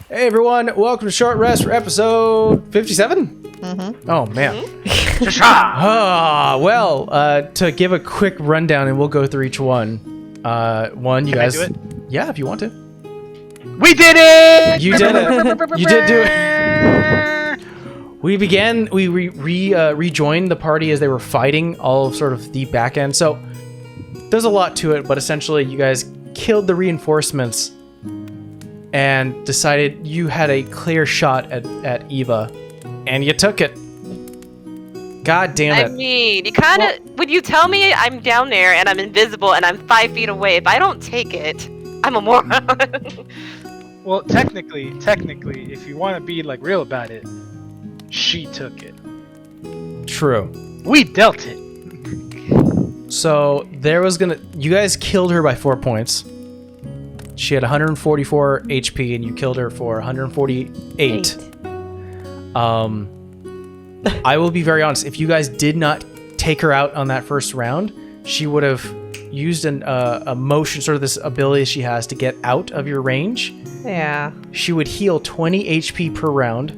Hey everyone, welcome to Short Rest for episode 57? Mm-hmm. Oh man. To give a quick rundown and we'll go through each one. You guys... I do it? Yeah, if you want to. We did it! You did it! You did do it! We rejoined the party as they were fighting all of sort of the back end. So there's a lot to it, but essentially you guys killed the reinforcements and decided you had a clear shot at Eva, and you took it. God damn it. I mean, you kind of, when you tell me I'm down there and I'm invisible and I'm 5 feet away, if I don't take it, I'm a moron. Well, technically, if you want to be like real about it, she took it. True. We dealt it. So you guys killed her by 4 points. She had 144 HP and you killed her for 148. I will be very honest. If you guys did not take her out on that first round, she would have used a motion, sort of this ability she has to get out of your range. Yeah. She would heal 20 HP per round.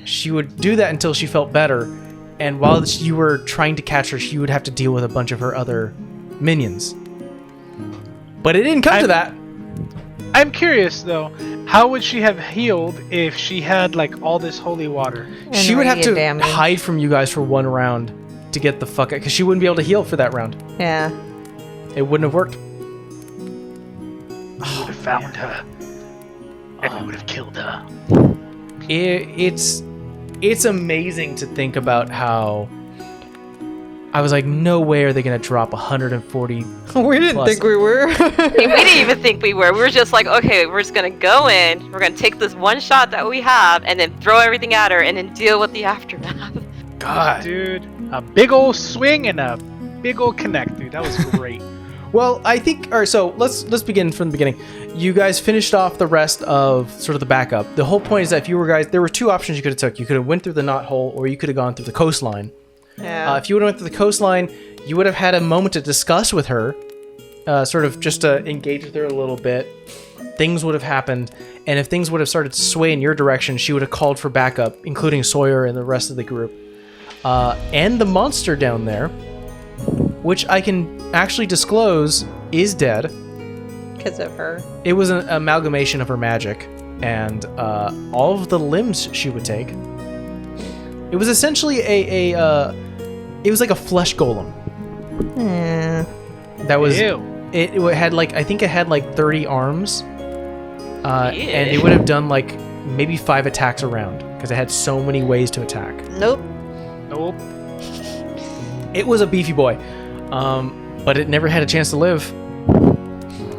She would do that until she felt better. And while you were trying to catch her, she would have to deal with a bunch of her other minions. But it didn't come to that. I'm curious though, how would she have healed if she had like all this holy water? She would have to hide from you guys for one round to get the fuck out, because she wouldn't be able to heal for that round. Yeah. It wouldn't have worked. We would have found her, and we would have killed her. It's amazing to think about how I was like, no way are they going to drop 140. We didn't think we were. We didn't even think we were. We were just like, okay, we're just going to go in. We're going to take this one shot that we have and then throw everything at her and then deal with the aftermath. God. Dude, a big old swing and a big old connect, dude. That was great. Well, I think, all right, so let's begin from the beginning. You guys finished off the rest of sort of the backup. The whole point is that if you were guys, there were two options you could have took. You could have went through the knot hole, or you could have gone through the coastline. Yeah. If you would have went through the coastline, you would have had a moment to discuss with her, sort of just to engage with her a little bit. Things would have happened, and if things would have started to sway in your direction, she would have called for backup, including Sawyer and the rest of the group. And the monster down there, which I can actually disclose is dead. Because of her. It was an amalgamation of her magic and all of the limbs she would take. It was essentially it was like a flesh golem. Yeah. That was Ew. it had like, I think it had like 30 arms. And it would have done like maybe 5 attacks a round because it had so many ways to attack. Nope. It was a beefy boy. But it never had a chance to live.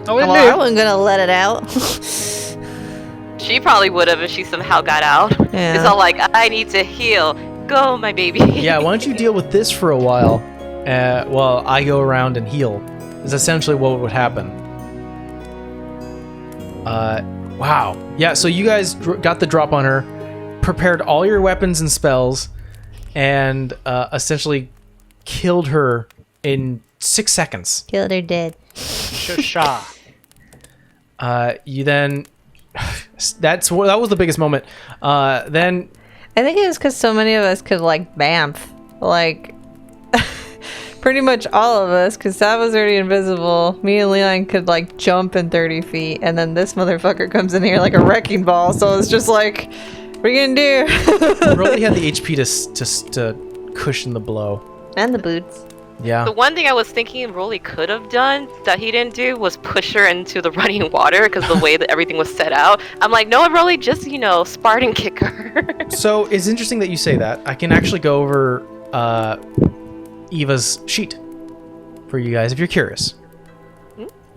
Oh, it I wasn't gonna let it out. She probably would have if she somehow got out. Yeah. It's all like, I need to heal. Go, my baby. Yeah, why don't you deal with this for a while while I go around and heal, is essentially what would happen. Wow. Yeah, so you guys got the drop on her, prepared all your weapons and spells, and essentially killed her in 6 seconds. Killed her dead. Shasha. You then... that was the biggest moment. Then... I think it was because so many of us could, like, bamf. Like, pretty much all of us, because Sav was already invisible. Me and Leon could, like, jump in 30 feet, and then this motherfucker comes in here like a wrecking ball, so it's just like, what are you gonna do? Rolly had the HP to cushion the blow. And the boots. Yeah. The one thing I was thinking Rolly could have done that he didn't do was push her into the running water because the way that everything was set out. I'm like, no, Rolly, just, Spartan kick her. So it's interesting that you say that. I can actually go over Eva's sheet for you guys if you're curious.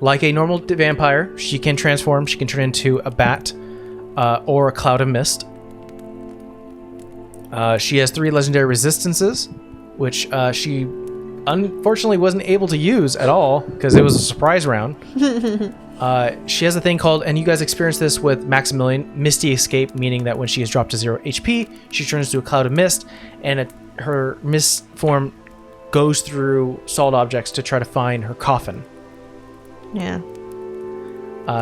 Like a normal vampire, she can transform. She can turn into a bat or a cloud of mist. She has 3 legendary resistances, which she unfortunately wasn't able to use at all because it was a surprise round. She has a thing called, and you guys experienced this with Maximilian, Misty Escape, meaning that when she is dropped to 0 HP, she turns to a cloud of mist, and her mist form goes through solid objects to try to find her coffin. Yeah.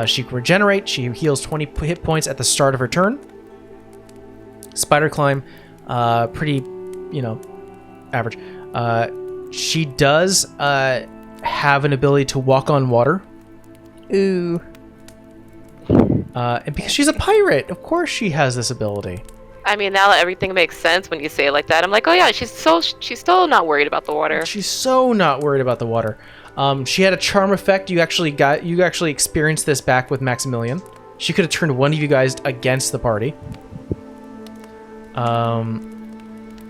She can regenerate. She heals 20 hit points at the start of her turn. Spider climb, pretty, average. She does have an ability to walk on water. Ooh. And because she's a pirate, of course she has this ability. I mean, now everything makes sense when you say it like that. I'm like, oh yeah, she's still not worried about the water. She's so not worried about the water. She had a charm effect. You actually experienced this back with Maximilian. She could have turned one of you guys against the party.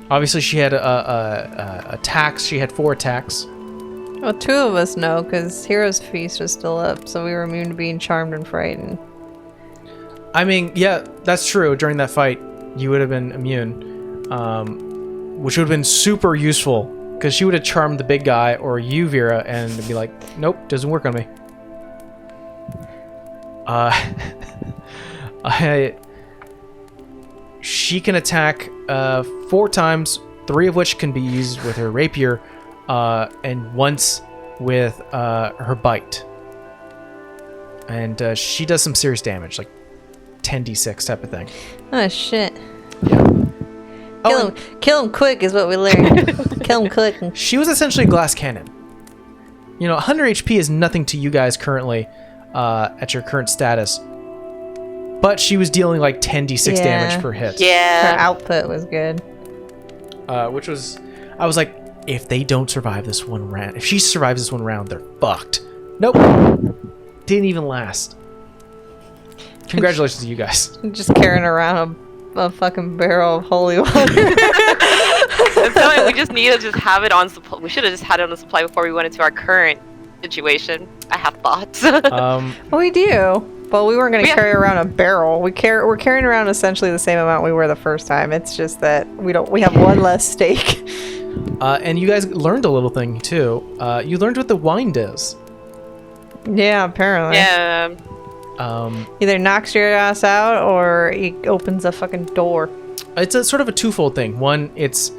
Obviously she had attacks. She had 4 attacks. Well, 2 of us know, because Hero's Feast was still up, so we were immune to being charmed and frightened. I mean, yeah, that's true. During that fight, you would have been immune, which would have been super useful, because she would have charmed the big guy or you, Vera, and be like, nope, doesn't work on me. She can attack 4 times, 3 of which can be used with her rapier, and once with her bite. And she does some serious damage, like 10d6 type of thing. Oh, shit. Oh, Kill him quick is what we learned. Kill him quick. she was essentially a glass cannon. 100 HP is nothing to you guys currently at your current status. But she was dealing like 10d6 Yeah. damage per hit. Her Yeah. output was good. Which was... I was like, if they don't survive this one round... If she survives this one round, they're fucked. Nope. Didn't even last. Congratulations to you guys. Just carrying around a fucking barrel of holy water. I'm telling you, we just need to just have it on supply. We should have just had it on supply before we went into our current situation. I have thoughts. We do. But we weren't going to Yeah. carry around a barrel. We're carrying around essentially the same amount we were the first time. It's just that we have one less steak. And you guys learned a little thing, too. You learned what the wine does. Yeah, apparently. Yeah. Either knocks your ass out or it opens a fucking door. It's a sort of a twofold thing. One, it's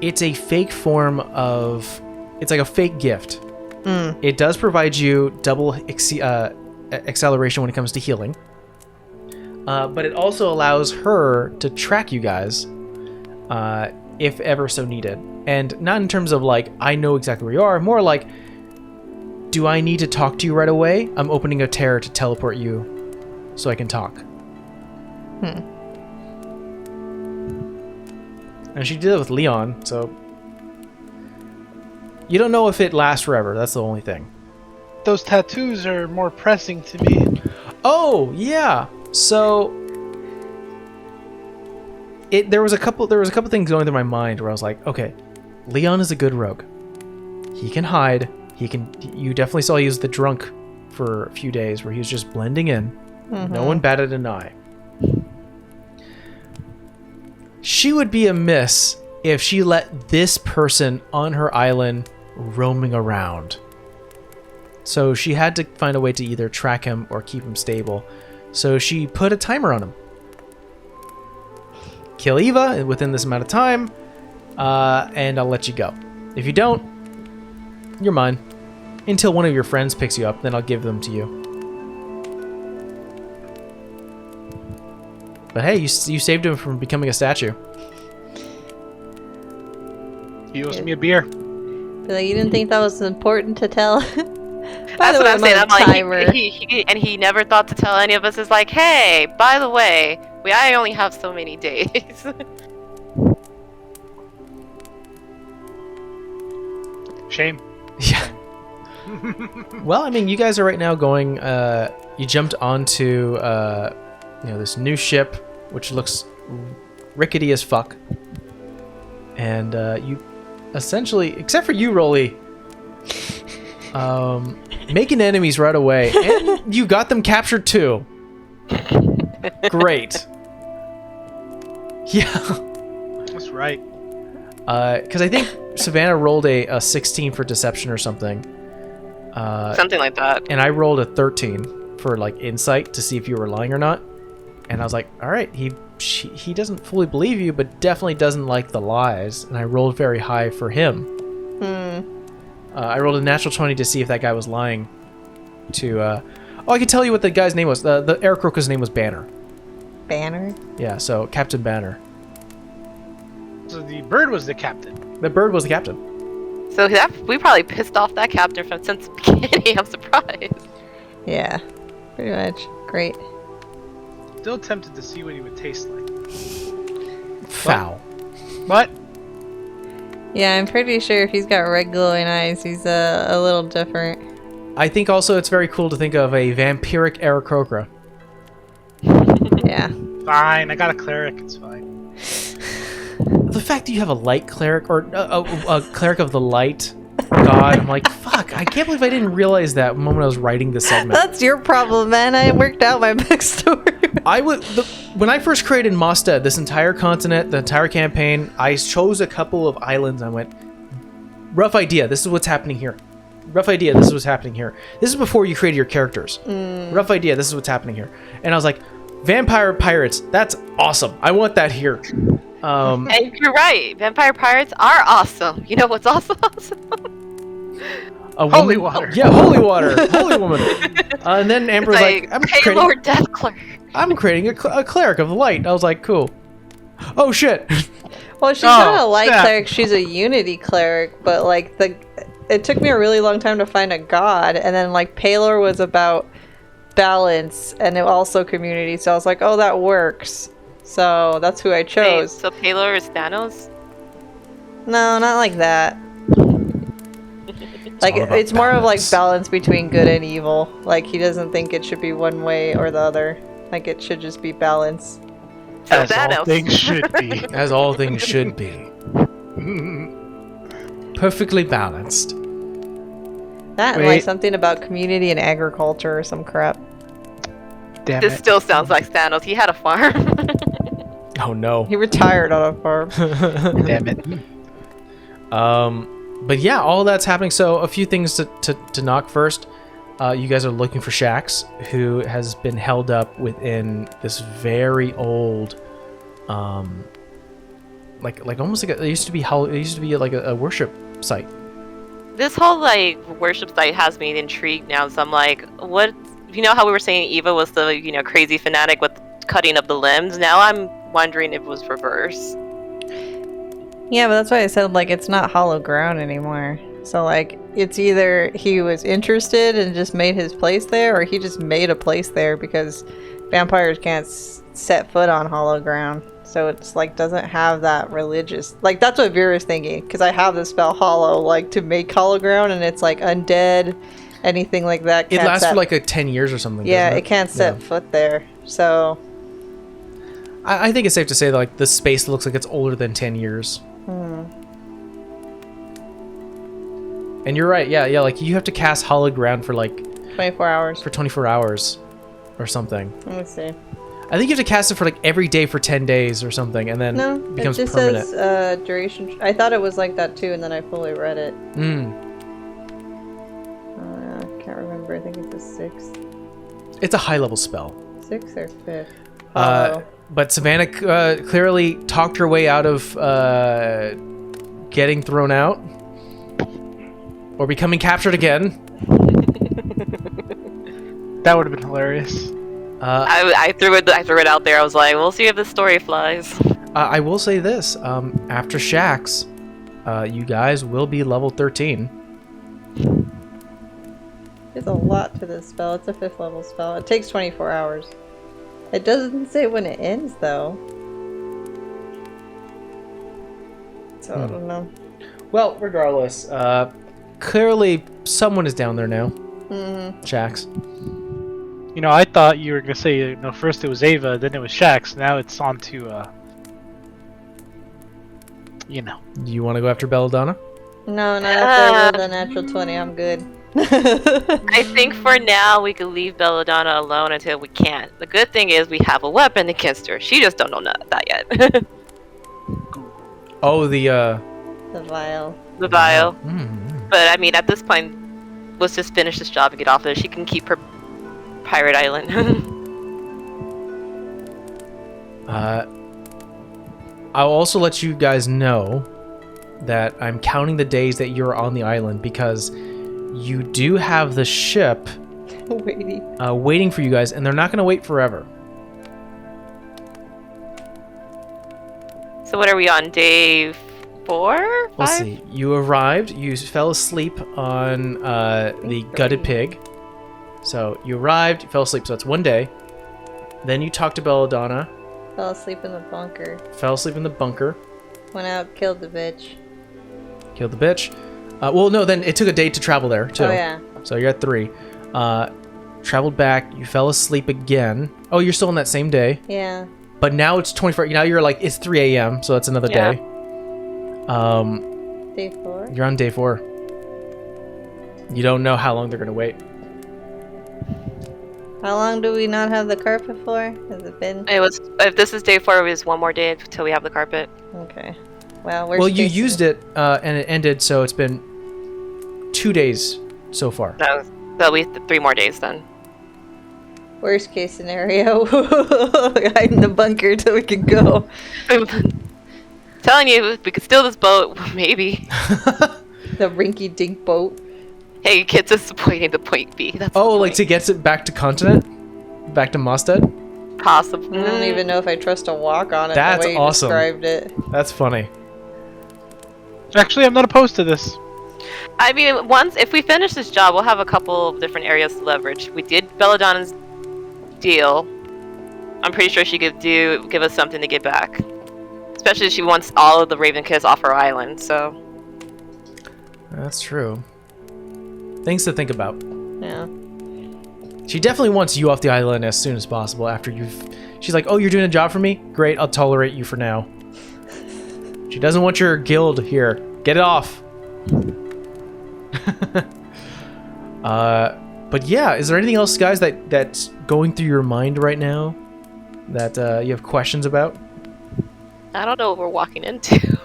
a fake form of... It's like a fake gift. It does provide you double acceleration when it comes to healing. But it also allows her to track you guys if ever so needed. And not in terms of like, I know exactly where you are. More like, do I need to talk to you right away? I'm opening a tear to teleport you so I can talk. And she did it with Leon, so... You don't know if it lasts forever. That's the only thing. Those tattoos are more pressing to me. Oh, yeah. So there was a couple things going through my mind where I was like, okay, Leon is a good rogue. He can hide. You definitely saw he was the drunk for a few days where he was just blending in. No one batted an eye. She would be amiss if she let this person on her island roaming around. So she had to find a way to either track him or keep him stable. So she put a timer on him. Kill Eva within this amount of time, and I'll let you go. If you don't, you're mine. Until one of your friends picks you up, then I'll give them to you. But hey, you saved him from becoming a statue. He owes me a beer. Be like, you didn't think that was important to tell? That's what I'm saying. I'm like, he never thought to tell any of us. Is like, hey, by the way, I only have so many days. Shame. Yeah. Well, I mean, you guys are right now going. You jumped onto this new ship, which looks rickety as fuck, and you essentially, except for you, Rolly, making enemies right away, and you got them captured too. Great. Yeah. That's right. Because I think Savannah rolled a 16 for deception or something. Something like that. And I rolled a 13 for like insight to see if you were lying or not. And I was like, all right, he doesn't fully believe you, but definitely doesn't like the lies. And I rolled very high for him. I rolled a natural 20 to see if that guy was lying. Oh, I can tell you what the guy's name was. The Aarakocra's name was Banner. Banner? Yeah, so Captain Banner. So the bird was the captain. The bird was the captain. So we probably pissed off that captain from since the beginning. I'm surprised. Yeah, pretty much. Great. Still tempted to see what he would taste like. Foul. But Yeah, I'm pretty sure if he's got red glowing eyes, he's a little different. I think also it's very cool to think of a vampiric Aarakocra. Yeah. fine, I got a cleric. It's fine. The fact that you have a light cleric or a cleric of the light god, I'm like, fuck! I can't believe I didn't realize that moment I was writing this segment. That's your problem, man. I worked out my backstory. When I first created Mostead, this entire continent, the entire campaign, I chose a couple of islands. I went, rough idea. This is what's happening here. Rough idea. This is what's happening here. This is before you created your characters. Rough idea. This is what's happening here. And I was like, vampire pirates. That's awesome. I want that here. And you're right. Vampire pirates are awesome. You know what's also awesome? Holy water. Yeah, holy water. Holy woman. And then Amber's like, Taylor Death Clerk. I'm creating a cleric of the light. I was like, cool. Oh shit. Well, she's not a light cleric. She's a unity cleric. But like it took me a really long time to find a god, and then like Palor was about balance and also community. So I was like, oh, that works. So that's who I chose. Wait, so Palor is Thanos? No, not like that. Like it's more of like balance between good and evil. Like he doesn't think it should be one way or the other. Like it should just be balance. So As all things should be. As all things should be. Perfectly balanced. That and like something about community and agriculture or some crap. Damn This it. still sounds like Thanos. He had a farm. Oh no. He retired on a farm. Damn it. But yeah, all that's happening. So a few things to knock first. You guys are looking for Shax, who has been held up within this very old, like almost like it used to be like a worship site. This whole like worship site has me intrigued now. So I'm like, what? You know how we were saying Eva was the crazy fanatic with cutting up the limbs? Now I'm wondering if it was reverse. Yeah, but that's why I said like it's not hollow ground anymore. So like it's either he was interested and just made his place there, or he just made a place there because vampires can't set foot on hollow ground. So it's like doesn't have that religious, like that's what Vera's thinking, because I have the spell hollow like to make hollow ground, and it's like undead, anything like that. It lasts for like 10 years or something. Yeah, it can't set foot there. So I think it's safe to say that like the space looks like it's older than 10 years. And you're right, yeah, like you have to cast hallowed ground for like 24 hours. For 24 hours or something. Let me see. I think you have to cast it for like every day for 10 days or something, and then it becomes just permanent. says duration. I thought it was like that too, and then I fully read it. Can't remember. I think it's a 6th. It's a high level spell. 6th or 5th. But Savannah clearly talked her way out of getting thrown out or becoming captured again. That would have been hilarious. I threw it out there. I was like, we'll see if the story flies. I will say this: after Shax, you guys will be level 13. There's a lot to this spell. It's a 5th level spell. It takes 24 hours. It doesn't say when it ends, though. So I don't know. Well, regardless, clearly someone is down there now. Shax. I thought you were gonna say, first it was Ava, then it was Shax. Now it's on to, Do you want to go after Belladonna? No, not after I rolled a natural 20. I'm good. I think for now we could leave Belladonna alone until we can't. The good thing is we have a weapon against her. She just don't know that yet. Oh, the vial. The vial. But I mean, at this point, let's just finish this job and get off of it. She can keep her pirate island. I'll also let you guys know that I'm counting the days that you're on the island because you do have the ship waiting for you guys, and they're not going to wait forever. So what are we on, day 4? Let's 5? see. You arrived. You fell asleep on the gutted pig. So you arrived, you fell asleep. So that's 1 day. Then you talked to Belladonna. Fell asleep in the bunker. Fell asleep in the bunker. Went out, killed the bitch. Killed the bitch. Well, no, then it took a day to travel there, too. Oh, yeah. So you're at 3. Traveled back. You fell asleep again. Oh, you're still on that same day. Yeah. But now it's 24. Now you're like, it's 3 a.m., so that's another Yeah. day. Day 4? You're on day 4. You don't know how long they're going to wait. How long do we not have the carpet for? Has it been? It was. If this is day 4, it was 1 more day until we have the carpet. Okay. Well, Well, you used it, and it ended, so it's been 2 days so far. No, that'll be 3 more days then. Worst case scenario. Hide in the bunker till we can go. Telling you, we could steal this boat, maybe. The rinky dink boat. Hey, kids, disappointing to point B. That's Oh, the like point. to get it back to continent? Back to Mostead? Possibly. I don't even know if I trust to walk on it That's the way you awesome. described it. That's funny. Actually, I'm not opposed to this. I mean, if we finish this job, we'll have a couple of different areas to leverage. We did Belladonna's deal. I'm pretty sure she could give us something to get back. Especially if she wants all of the Raven Kiss off her island, so... That's true. Things to think about. Yeah. She definitely wants you off the island as soon as possible after you've... She's like, oh, you're doing a job for me? Great, I'll tolerate you for now. She doesn't want your guild here. Get it off. But yeah, is there anything else, guys, that's going through your mind right now that you have questions about? I don't know what we're walking into.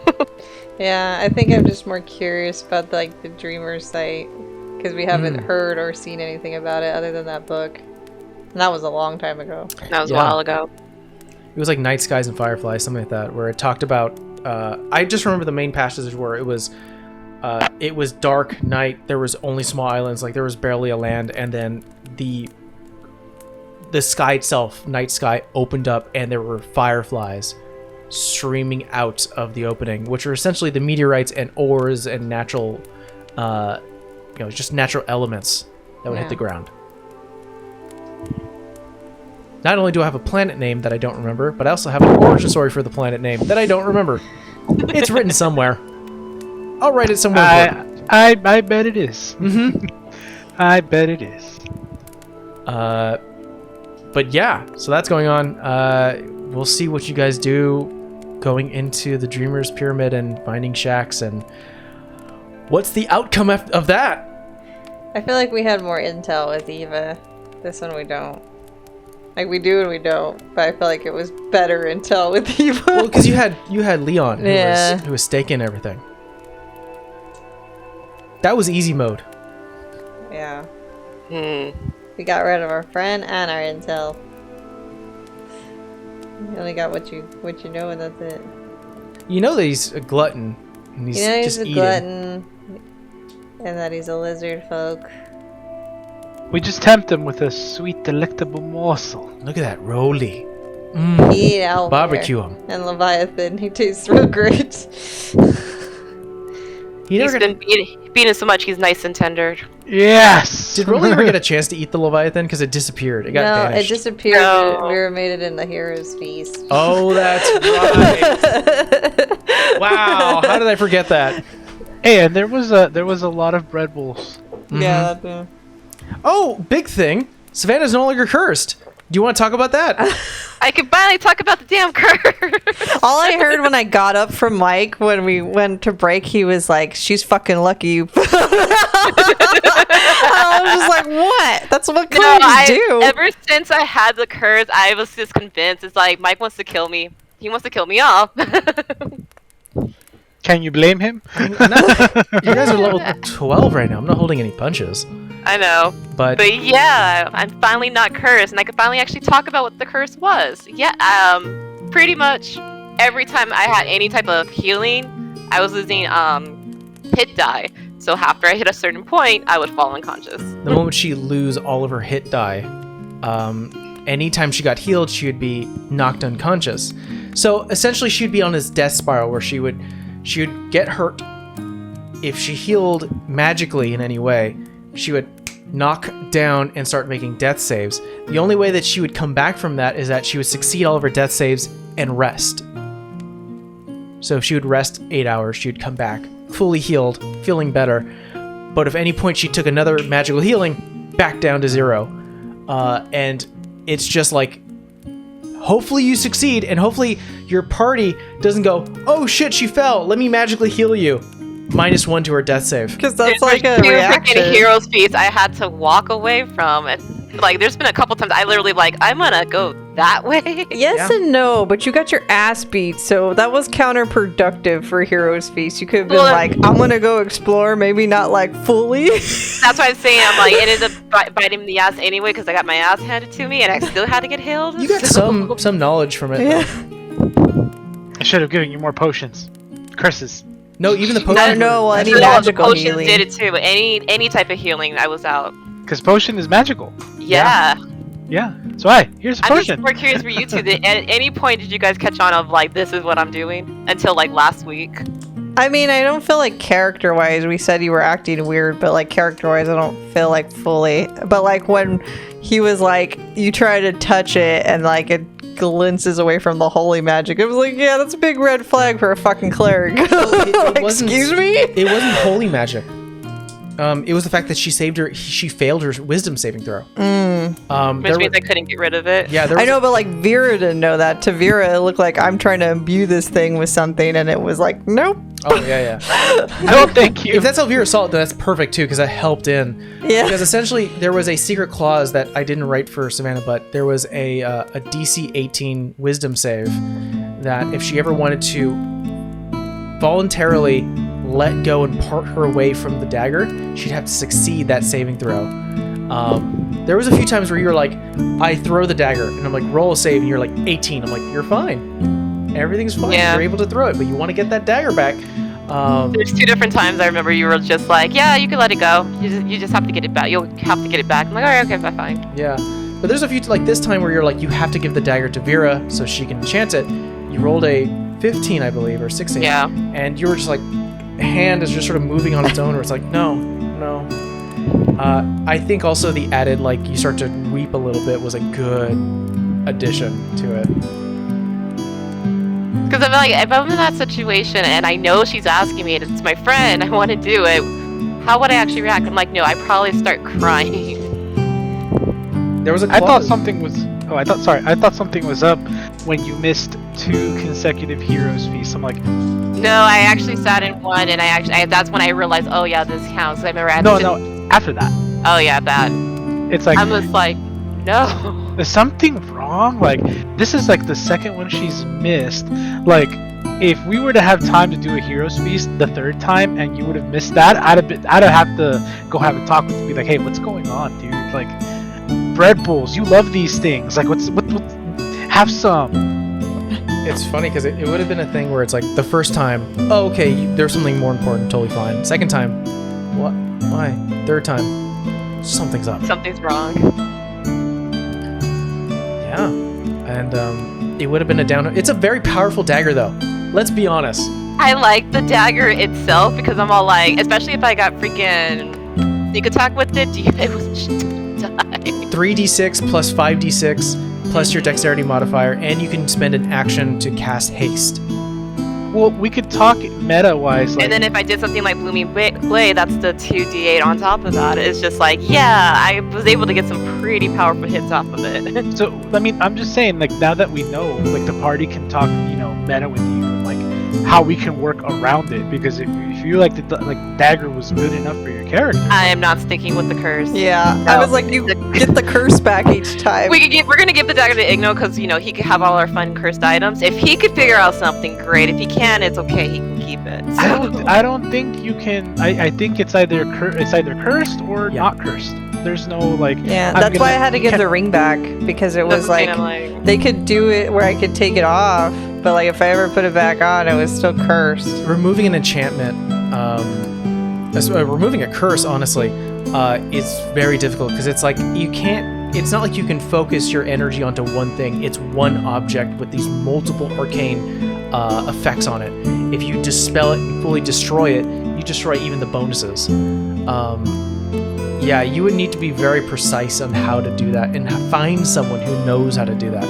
Yeah, I think I'm just more curious about like the Dreamer site because we haven't heard or seen anything about it other than that book. And that was a long time ago. That was Yeah. a while ago. It was like Night Skies and Fireflies, something like that, where it talked about... I just remember the main passages where it was dark night, there was only small islands, like there was barely a land, and then the sky itself, night sky, opened up and there were fireflies streaming out of the opening, which are essentially the meteorites and ores and natural, just natural elements that would hit the ground. Not only do I have a planet name that I don't remember, but I also have an origin story for the planet name that I don't remember. It's written somewhere. I'll write it somewhere. important. I bet it is. I bet it is. But yeah, so that's going on. We'll see what you guys do going into the Dreamer's Pyramid and finding shacks, and what's the outcome of that? I feel like we had more intel with Eva. This one we don't. Like we do and we don't, but I feel like it was better intel with Eva. Well, because you had Leon Yeah. who was staking everything. That was easy mode. Yeah. Hmm. We got rid of our friend and our intel. You only got what you know, and that's it. You know that he's a glutton. And he's You know he's just a eating. glutton, and that he's a lizard folk. We just tempt him with a sweet, delectable morsel. Look at that roly. Eat out Barbecue him. And Leviathan, he tastes real great. He He's never been beaten so much, he's nice and tender. Yes! Did Roly ever get a chance to eat the Leviathan? Because it disappeared. It got No, banished. it disappeared. No. We were made it in the hero's feast. Oh, that's right. Wow, how did I forget that? Hey, and there was a lot of bread wolves. Yeah, that too. Oh, big thing. Savannah's no longer cursed. Do you want to talk about that? I can finally talk about the damn curse. All I heard when I got up from Mike when we went to break, he was like, "She's fucking lucky you." I was just like, "What? That's what clans do." Ever since I had the curse, I was just convinced. It's like Mike wants to kill me. He wants to kill me off. Can you blame him? You guys are level 12 right now. I'm not holding any punches. I know. But But yeah, I'm finally not cursed, and I can finally actually talk about what the curse was. Yeah, pretty much every time I had any type of healing, I was losing hit die. So after I hit a certain point, I would fall unconscious. The moment she lose all of her hit die, anytime she got healed, she would be knocked unconscious. So essentially, she'd be on this death spiral where she would get hurt. If she healed magically in any way, she would knock down and start making death saves. The only way that she would come back from that is that she would succeed all of her death saves and rest. So if she would rest 8 hours, she would come back fully healed, feeling better. But if any point she took another magical healing, back down to 0. And it's just like, hopefully you succeed, and hopefully your party doesn't go, oh shit, she fell, let me magically heal you. -1 to her death save. Because that's There's like a two reaction. freaking heroes feats I had to walk away from, and like there's been a couple times I literally like I'm gonna go that way. Yes and no, but you got your ass beat, so that was counterproductive for Heroes Feast. You could have been Well, like, I'm gonna go explore, maybe not like fully. That's why I'm saying I'm like it ended up biting me in the ass anyway because I got my ass handed to me and I still had to get healed. You got some knowledge from it. Yeah. I should have given you more potions. Curses. No, even the I potion. don't know, any No, the magical potions healing. did it too. Any type of healing, I was out. Because potion is magical. Yeah. Yeah. So here's a I'm just potion. more curious for you two. At any point did you guys catch on of like this is what I'm doing until like last week? I mean, I don't feel like character-wise, we said you were acting weird, but like character-wise, I don't feel like fully. But like when he was like, you try to touch it and like it glinces away from the holy magic, it was like, yeah, that's a big red flag for a fucking clerk. Like, wasn't- excuse me? It wasn't holy magic. It was the fact that she failed her wisdom saving throw. Which There means were- I couldn't get rid of it. yeah, there I was know, but like Vera didn't know that. To Vera, it looked like I'm trying to imbue this thing with something, and it was like, nope. Oh yeah. No, thank you. If that's how Vera saw it, then that's perfect too, because that helped in. Yeah. Because essentially, there was a secret clause that I didn't write for Savannah, but there was a DC 18 Wisdom save that if she ever wanted to voluntarily let go and part her way from the dagger, she'd have to succeed that saving throw. There was a few times where you were like, I throw the dagger, and I'm like, roll a save, and you're like, 18. I'm like, you're fine. Everything's fine. Yeah. You're able to throw it, but you want to get that dagger back. There's 2 different times I remember you were just like, yeah, you can let it go. You just have to get it back. You'll have to get it back. I'm like, all right, okay, fine. Yeah, but there's a few like this time where you're like, you have to give the dagger to Vera so she can enchant it. You rolled a 15, I believe, or 16. Yeah. And you were just like, hand is just sort of moving on its own, where it's like, no. I think also the added, like, you start to weep a little bit was a good addition to it. Because I'm like, if I'm in that situation and I know she's asking me and it's my friend, I want to do it, how would I actually react? I'm like, no, I'd probably start crying. There was a I thought clause- something was. Oh, I thought something was up when you missed 2 consecutive heroes feasts. I'm like, No, I actually sat in one and that's when I realized, oh yeah, this counts. I remember I had no, to no. After that, Oh yeah, that. it's like, I was like, no. is something wrong? Like, this is like the second one she's missed. Like, if we were to have time to do a heroes feast the 3rd time and you would have missed that, I'd have to go have a talk with you, be like, hey, what's going on, dude? Like, bread bowls, you love these things. Like, what have some. It's funny because it would have been a thing where it's like the first time, oh, okay, there's something more important, totally fine. Second time, what? Why? Third time, something's up. Something's wrong. Yeah, and it would have been a down. It's a very powerful dagger, though. Let's be honest. I like the dagger itself because I'm all like, especially if I got freaking sneak attack with it, it was just die. 3d6 plus 5d6 plus your dexterity modifier, and you can spend an action to cast haste. Well, we could talk meta-wise. Like, And then if I did something like Blooming Blade, that's the 2d8 on top of that. It's just like, yeah, I was able to get some pretty powerful hits off of it. so, I mean, I'm just saying, like, now that we know, like, the party can talk, meta with you, like, how we can work around it. Because if you like, the dagger was good enough for your character. I am not sticking with the curse. Yeah, I was like, you get the curse back each time. We're gonna give the dagger to Igno because he could have all our fun cursed items. If he could figure out something, great. If he can, it's okay. He can keep it. I don't think you can. I think it's either cursed or Yeah. not cursed. There's no like. Yeah, I'm that's why I gonna- had to give the ring back, because it was That's the like, thing, I'm like, they could do it where I could take it off, but like if I ever put it back on, it was still cursed. Removing an enchantment removing a curse, honestly, is very difficult because it's like you can't. It's not like you can focus your energy onto one thing. It's one object with these multiple arcane effects on it. If you dispel it and fully destroy it, you destroy even the bonuses. Yeah, you would need to be very precise on how to do that and find someone who knows how to do that.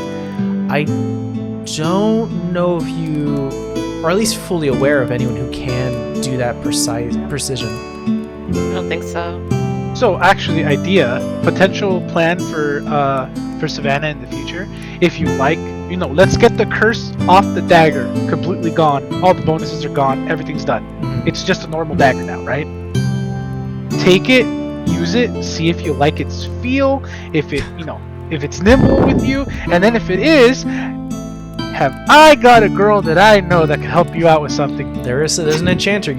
I don't know if you are at least fully aware of anyone who can do that precision. I don't think so. So actually, potential plan for Savannah in the future. If you like, let's get the curse off the dagger, completely gone. All the bonuses are gone. Everything's done. It's just a normal dagger now, right? Take it, use it, see if you like its feel, if it's nimble with you, and then if it is, have I got a girl that I know that can help you out with something? There's an enchanter,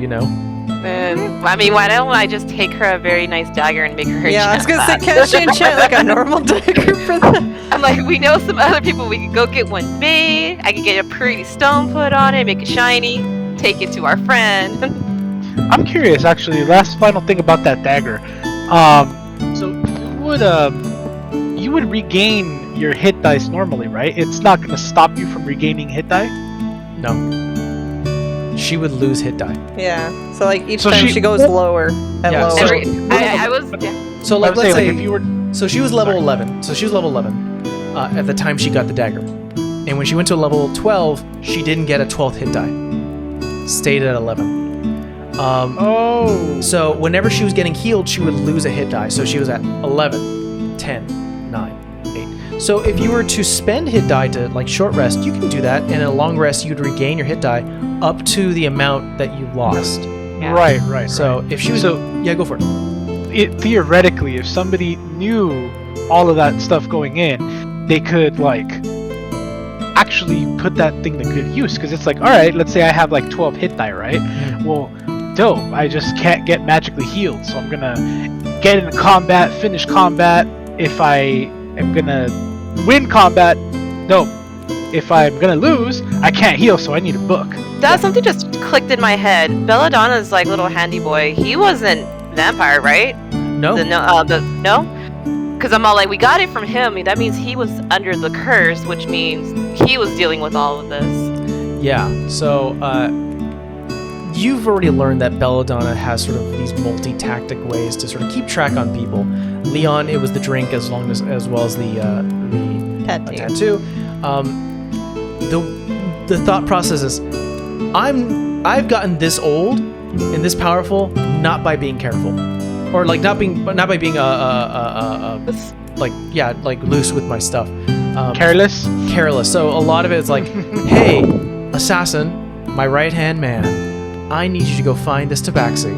I mean, why don't I just take her a very nice dagger and make her Yeah, I was gonna say, that? can't she enchant like a normal dagger for that? I'm like, we know some other people. We could go get one made. I could get a pretty stone put on it, make it shiny, take it to our friend. I'm curious, actually. Last final thing about that dagger. So you would regain your hit dice normally, right? It's not going to stop you from regaining hit die. No. She would lose hit die. Yeah. So like each time she goes lower and Yeah, lower. I was. Yeah. So like, let's say, if you were. so she was level 11. So she was level 11 at the time she got the dagger. And when she went to level 12, she didn't get a 12th hit die. Stayed at 11. So whenever she was getting healed, she would lose a hit die. So she was at 11, 10, 9, 8. So if you were to spend hit die to like short rest, you can do that. And a long rest, you'd regain your hit die up to the amount that you lost. Yeah. Right. So if she was, yeah, go for it. Theoretically, if somebody knew all of that stuff going in, they could like actually put that thing to good use. Because it's like, all right, let's say I have like 12 hit die, right? Well, dope. I just can't get magically healed, so I'm gonna get into combat, finish combat. If I am gonna win combat, dope. If I'm gonna lose, I can't heal, so I need a book. That something just clicked in my head. Belladonna's like little handy boy. He wasn't vampire, right? No. No. Because I'm all like, we got it from him. That means he was under the curse, which means he was dealing with all of this. Yeah. So you've already learned that Belladonna has sort of these multi-tactic ways to sort of keep track on people. Leon, it was the drink as well as the tattoo. The thought process is, I've gotten this old and this powerful not by being careful, or like not by being like loose with my stuff. Careless. So a lot of it is like, hey, assassin, my right-hand man, I need you to go find this tabaxi.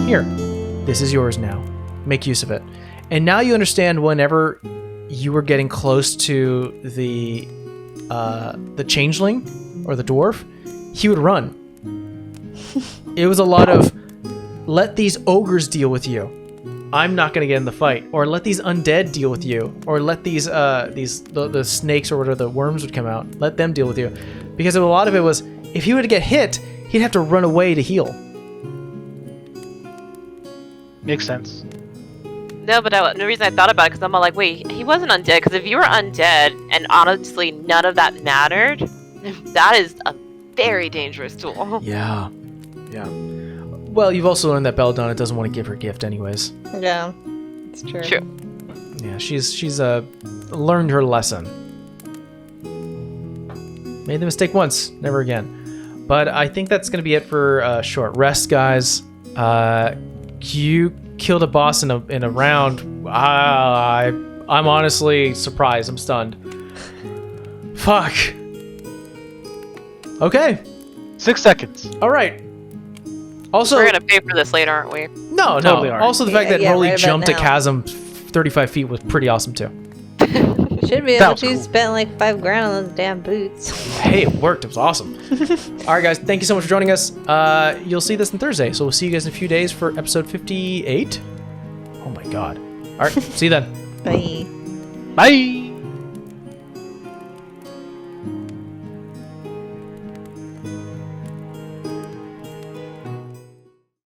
Here, this is yours now. Make use of it. And now you understand whenever you were getting close to the changeling or the dwarf, he would run. It was a lot of, let these ogres deal with you. I'm not going to get in the fight. Or let these undead deal with you. Or let the snakes or whatever, the worms would come out. Let them deal with you. Because a lot of it was, if he were to get hit, he'd have to run away to heal. Makes sense. No, but the reason I thought about it, because I'm all like, wait, he wasn't undead. Because if you were undead, and honestly none of that mattered, that is a very dangerous tool. Yeah. Well, you've also learned that Belladonna doesn't want to give her gift anyways. Yeah, it's true. True. Yeah, she's learned her lesson. Made the mistake once, never again. But I think that's going to be it for short rest, guys. You killed a boss in a round. I'm honestly surprised. I'm stunned. Fuck. Okay. 6 seconds. All right. Also, We're gonna pay for this later, aren't we? no. Totally are. Also, the fact that Yeah, Rolly right about jumped a now. chasm 35 feet was pretty awesome too. Should be That able was to cool. spend like $5,000 on those damn boots. Hey, it worked. It was awesome. All right, guys. Thank you so much for joining us. You'll see this on Thursday, so we'll see you guys in a few days for episode 58. Oh my god. All right. See you then. Bye. Bye.